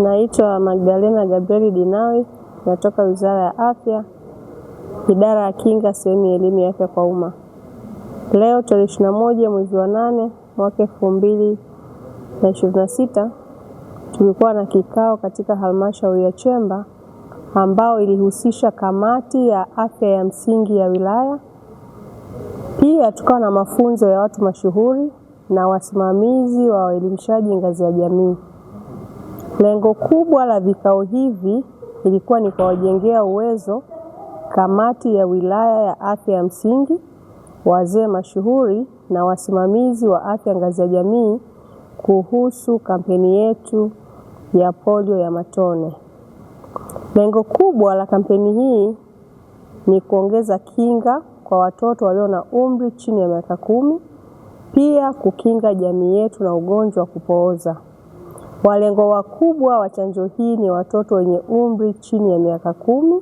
Naitwa Magdalena Gabriel Dinawi, natoka Wizara ya Afya, Idara ya Kinga, sehemu ya elimu ya afya kwa umma. Leo tarehe 21 mwezi wa 8 mwaka 2026 tulikuwa na kikao katika halmashauri ya Chemba ambao ilihusisha kamati ya afya ya msingi ya wilaya. Pia tukawa na mafunzo ya watu mashuhuri na wasimamizi wa waelimishaji ngazi ya jamii. Lengo kubwa la vikao hivi ilikuwa ni kuwajengea uwezo kamati ya wilaya ya afya ya msingi, wazee mashuhuri na wasimamizi wa afya ngazi ya jamii kuhusu kampeni yetu ya polio ya matone. Lengo kubwa la kampeni hii ni kuongeza kinga kwa watoto walio na umri chini ya miaka 10, pia kukinga jamii yetu na ugonjwa wa kupooza. Walengo wakubwa wa chanjo hii ni watoto wenye umri chini ya miaka 10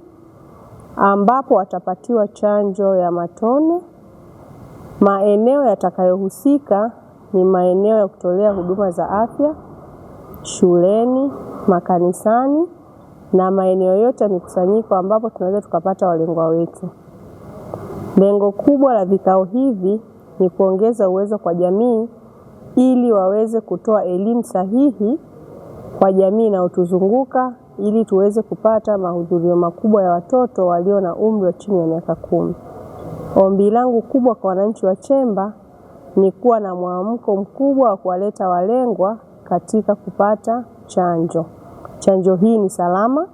ambapo watapatiwa chanjo ya matone. Maeneo yatakayohusika ni maeneo ya kutolea huduma za afya, shuleni, makanisani na maeneo yote ya mikusanyiko ambapo tunaweza tukapata walengwa wetu. Lengo kubwa la vikao hivi ni kuongeza uwezo kwa jamii ili waweze kutoa elimu sahihi kwa jamii na utuzunguka ili tuweze kupata mahudhurio makubwa ya watoto walio na umri wa chini ya miaka 10. Ombi langu kubwa kwa wananchi wa Chemba ni kuwa na mwamko mkubwa wa kuwaleta walengwa katika kupata chanjo. Chanjo hii ni salama,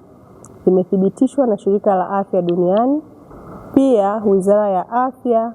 imethibitishwa na Shirika la Afya Duniani. Pia Wizara ya Afya